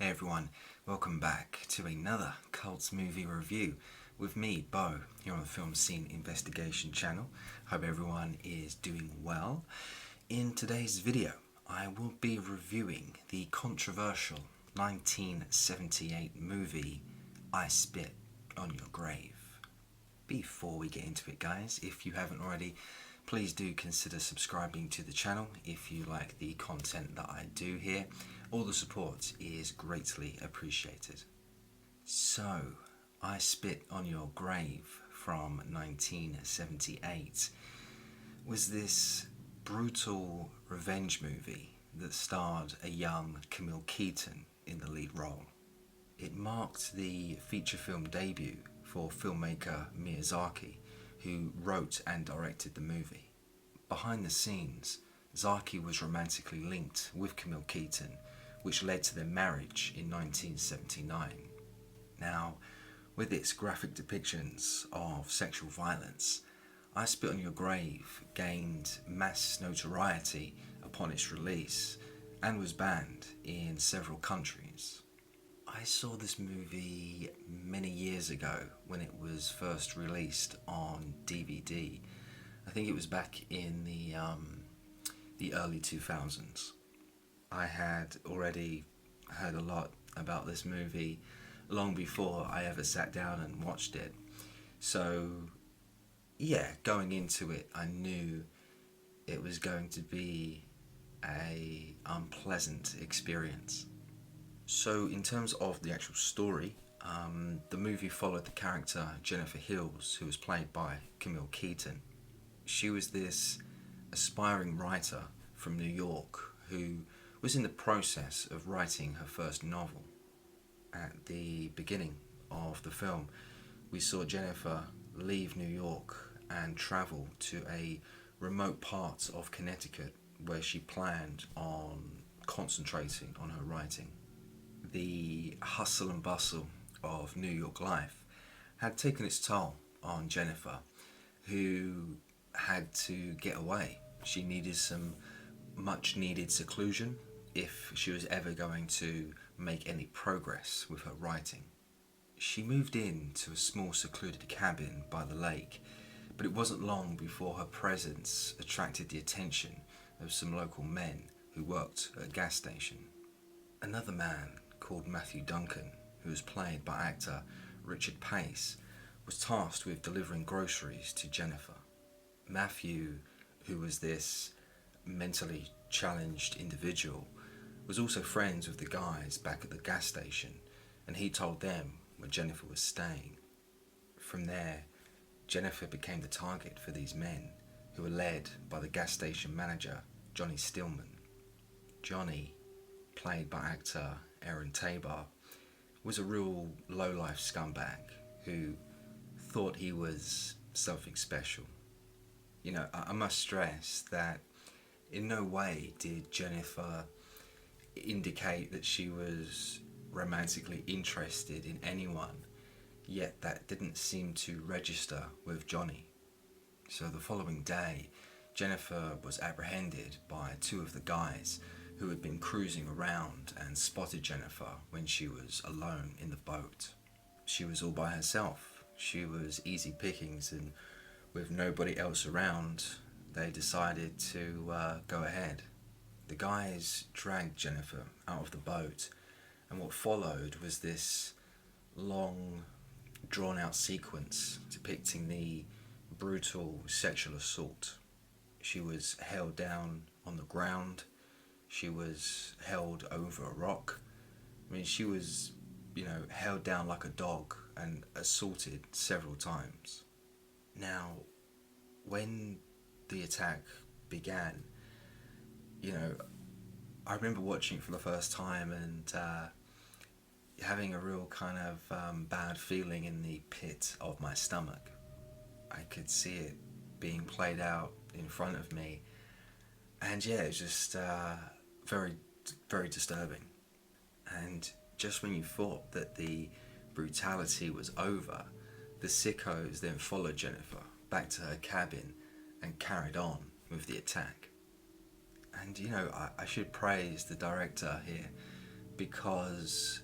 Hey everyone, welcome back to another Cults movie review with me, Bo, here on the Film Scene Investigation channel. Hope everyone is doing well. In today's video, I will be reviewing the controversial 1978 movie I Spit on Your Grave. Before we get into it, guys, if you haven't already, please do consider subscribing to the channel if you like the content that I do here. All the support is greatly appreciated. So, I Spit on Your Grave from 1978 was this brutal revenge movie that starred a young Camille Keaton in the lead role. It marked the feature film debut for filmmaker Miyazaki, who wrote and directed the movie. Behind the scenes, Zaki was romantically linked with Camille Keaton, which led to their marriage in 1979. Now, with its graphic depictions of sexual violence, I Spit on Your Grave gained mass notoriety upon its release and was banned in several countries. I saw this movie many years ago when it was first released on DVD. I think it was back in the early 2000s. I had already heard a lot about this movie long before I ever sat down and watched it. So, yeah, going into it, I knew it was going to be an unpleasant experience. So, in terms of the actual story, the movie followed the character Jennifer Hills, who was played by Camille Keaton. She was this aspiring writer from New York who was in the process of writing her first novel. At the beginning of the film, we saw Jennifer leave New York and travel to a remote part of Connecticut where she planned on concentrating on her writing. The hustle and bustle of New York life had taken its toll on Jennifer, who had to get away. She needed some much needed seclusion if she was ever going to make any progress with her writing. She moved in to a small secluded cabin by the lake, but it wasn't long before her presence attracted the attention of some local men who worked at a gas station. Another man called Matthew Duncan, who was played by actor Richard Pace, was tasked with delivering groceries to Jennifer. Matthew, who was this mentally challenged individual, was also friends with the guys back at the gas station, and he told them where Jennifer was staying. From there, Jennifer became the target for these men, who were led by the gas station manager, Johnny Stillman. Johnny, played by actor Aaron Tabar, was a real low-life scumbag who thought he was something special. You know, I must stress that in no way did Jennifer indicate that she was romantically interested in anyone, yet that didn't seem to register with Johnny. So the following day, Jennifer was apprehended by two of the guys who had been cruising around and spotted Jennifer when she was alone in the boat. She was all by herself. She was easy pickings, and with nobody else around, they decided to go ahead. The guys dragged Jennifer out of the boat, and what followed was this long, drawn-out sequence depicting the brutal sexual assault. She was held down on the ground. She was held over a rock. I mean, she was, held down like a dog and assaulted several times. Now, when the attack began, I remember watching it for the first time and having a real kind of bad feeling in the pit of my stomach. I could see it being played out in front of me, and yeah, it was just very, very disturbing. And just when you thought that the brutality was over, the sickos then followed Jennifer back to her cabin and carried on with the attack. And I should praise the director here because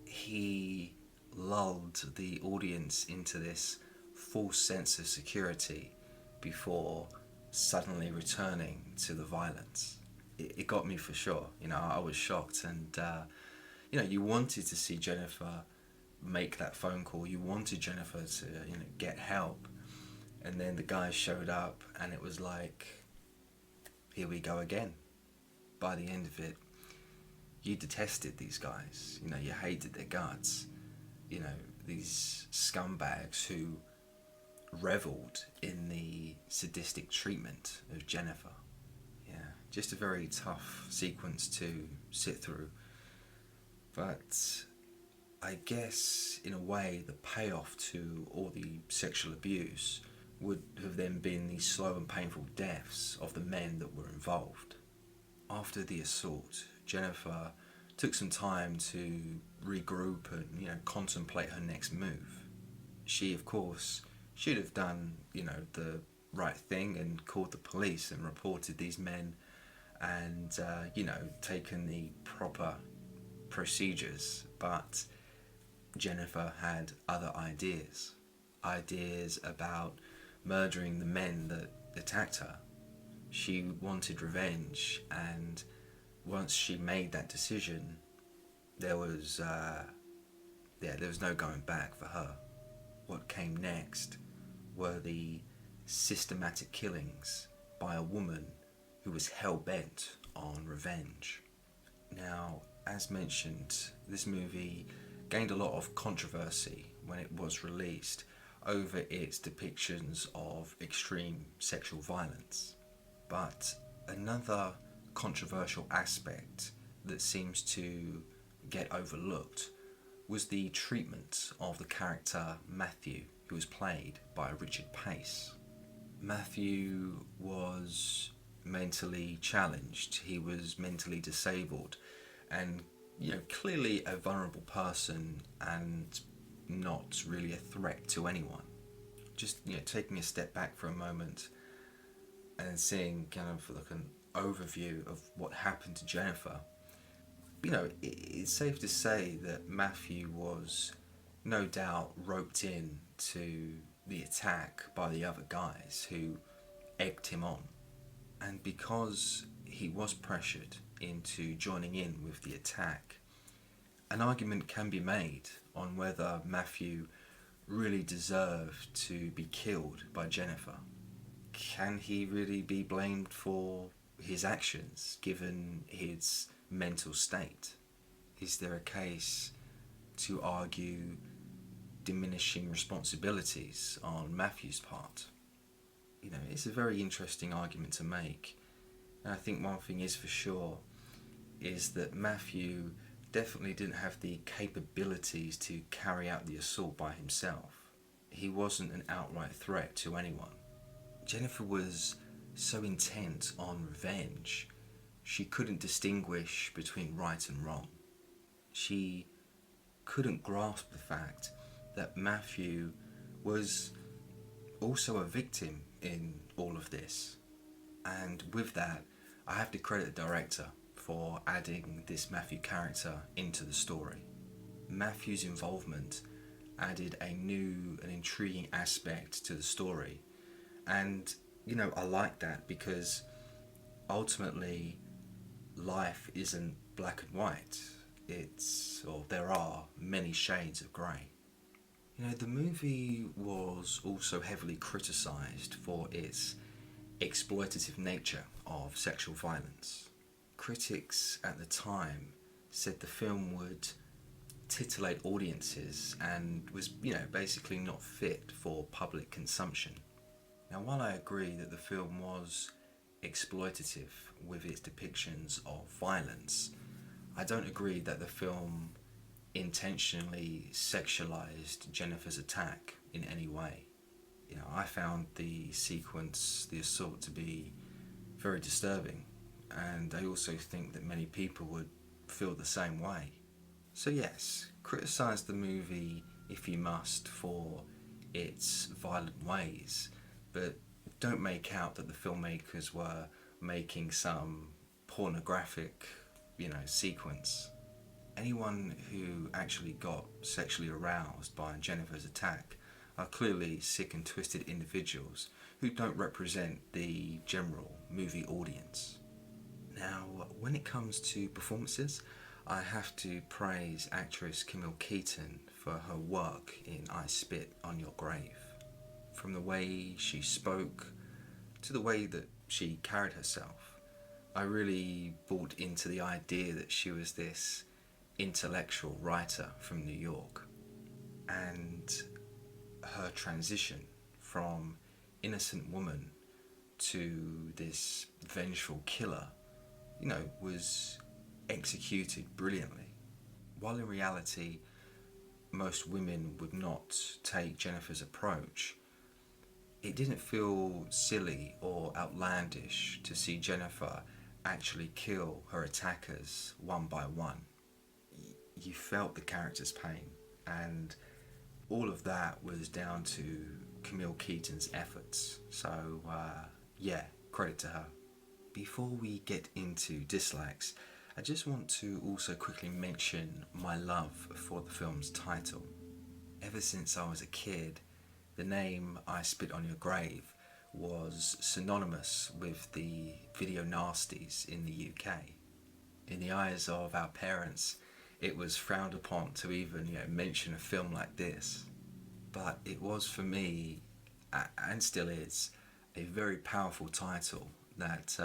he lulled the audience into this false sense of security before suddenly returning to the violence. It got me for sure. I was shocked, and you wanted to see Jennifer make that phone call. You wanted Jennifer to get help, and then the guy showed up, and it was like, here we go again. By the end of it, you detested these guys. You hated their guts. These scumbags who reveled in the sadistic treatment of Jennifer. Yeah, just a very tough sequence to sit through. But I guess, in a way, the payoff to all the sexual abuse would have then been the slow and painful deaths of the men that were involved. After the assault, Jennifer took some time to regroup and contemplate her next move. She, of course, should have done the right thing and called the police and reported these men and taken the proper procedures. But Jennifer had other ideas about murdering the men that attacked her. She wanted revenge, and once she made that decision, there was no going back for her. What came next were the systematic killings by a woman who was hell-bent on revenge. Now, as mentioned, this movie gained a lot of controversy when it was released over its depictions of extreme sexual violence. But another controversial aspect that seems to get overlooked was the treatment of the character Matthew, who was played by Richard Pace. Matthew was mentally challenged, he was mentally disabled, and clearly a vulnerable person and not really a threat to anyone. Just taking a step back for a moment and seeing kind of like an overview of what happened to Jennifer, it's safe to say that Matthew was no doubt roped in to the attack by the other guys who egged him on. And because he was pressured into joining in with the attack, an argument can be made on whether Matthew really deserved to be killed by Jennifer. Can he really be blamed for his actions given his mental state? Is there a case to argue diminishing responsibilities on Matthew's part? It's a very interesting argument to make. And I think one thing is for sure is that Matthew definitely didn't have the capabilities to carry out the assault by himself. He wasn't an outright threat to anyone. Jennifer was so intent on revenge, she couldn't distinguish between right and wrong. She couldn't grasp the fact that Matthew was also a victim in all of this. And with that, I have to credit the director for adding this Matthew character into the story. Matthew's involvement added a new and intriguing aspect to the story. And, I like that because ultimately life isn't black and white. There are many shades of grey. The movie was also heavily criticised for its exploitative nature of sexual violence. Critics at the time said the film would titillate audiences and was, basically not fit for public consumption. Now, while I agree that the film was exploitative with its depictions of violence, I don't agree that the film intentionally sexualized Jennifer's attack in any way. I found the assault, to be very disturbing, and I also think that many people would feel the same way. So yes, criticise the movie if you must for its violent ways, but don't make out that the filmmakers were making some pornographic, sequence. Anyone who actually got sexually aroused by Jennifer's attack are clearly sick and twisted individuals who don't represent the general movie audience. Now, when it comes to performances, I have to praise actress Camille Keaton for her work in I Spit on Your Grave. From the way she spoke to the way that she carried herself, I really bought into the idea that she was this intellectual writer from New York. And her transition from innocent woman to this vengeful killer, was executed brilliantly. While in reality, most women would not take Jennifer's approach, it didn't feel silly or outlandish to see Jennifer actually kill her attackers one by one. You felt the character's pain, and all of that was down to Camille Keaton's efforts. So, credit to her. Before we get into dislikes, I just want to also quickly mention my love for the film's title. Ever since I was a kid, the name I Spit on Your Grave was synonymous with the video nasties in the UK. In the eyes of our parents, it was frowned upon to even mention a film like this. But it was for me, and still is, a very powerful title that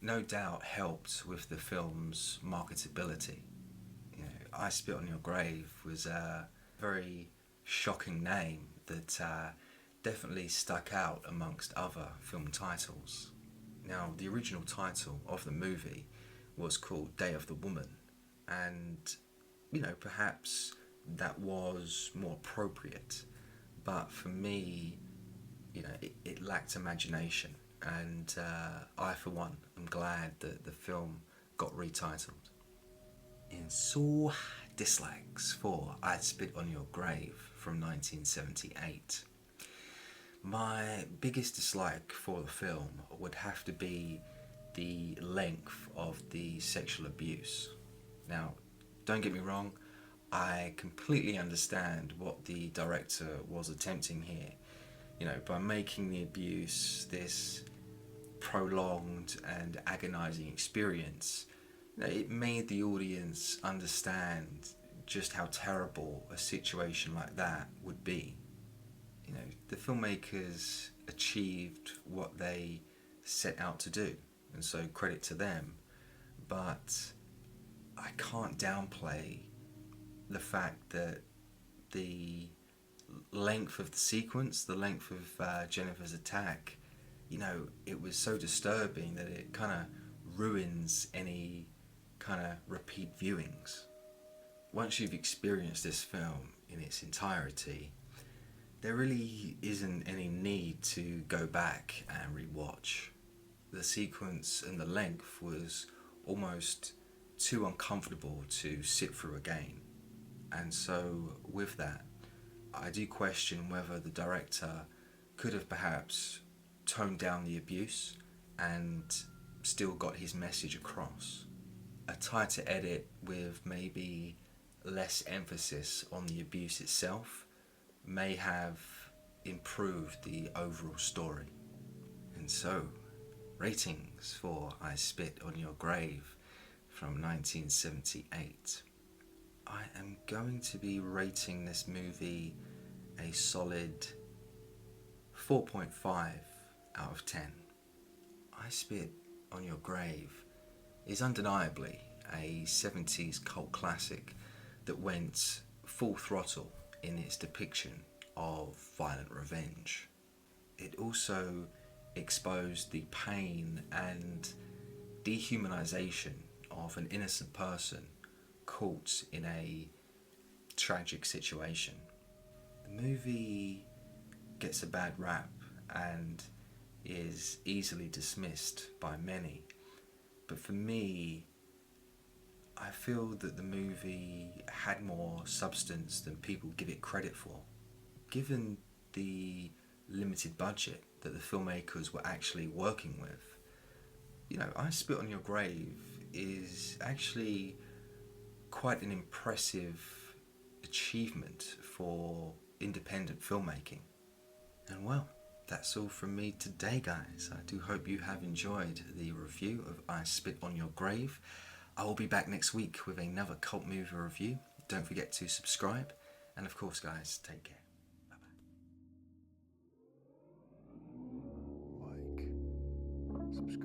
no doubt helped with the film's marketability. I Spit on Your Grave was a very shocking name that definitely stuck out amongst other film titles. Now, the original title of the movie was called Day of the Woman, and perhaps that was more appropriate, but for me, it lacked imagination, and I, for one, am glad that the film got retitled. And so, dislikes for I Spit on Your Grave from 1978. My biggest dislike for the film would have to be the length of the sexual abuse. Now, don't get me wrong, I completely understand what the director was attempting here. By making the abuse this prolonged and agonizing experience, it made the audience understand just how terrible a situation like that would be. The filmmakers achieved what they set out to do, and so credit to them. But I can't downplay the fact that the length of the sequence, the length of Jennifer's attack, it was so disturbing that it kind of ruins any kind of repeat viewings. Once you've experienced this film in its entirety, there really isn't any need to go back and rewatch. The sequence and the length was almost too uncomfortable to sit through again. And so with that, I do question whether the director could have perhaps toned down the abuse and still got his message across. A tighter edit with maybe less emphasis on the abuse itself may have improved the overall story. And so, ratings for I Spit on Your Grave from 1978. I am going to be rating this movie a solid 4.5 out of 10. I Spit on Your Grave is undeniably a 70s cult classic that went full throttle in its depiction of violent revenge. It also exposed the pain and dehumanization of an innocent person caught in a tragic situation. The movie gets a bad rap and is easily dismissed by many, but for me, I feel that the movie had more substance than people give it credit for. Given the limited budget that the filmmakers were actually working with, I Spit on Your Grave is actually quite an impressive achievement for independent filmmaking. And well, that's all from me today, guys. I do hope you have enjoyed the review of I Spit on Your Grave. I will be back next week with another cult movie review. Don't forget to subscribe, and of course, guys, take care. Bye bye. Like, subscribe.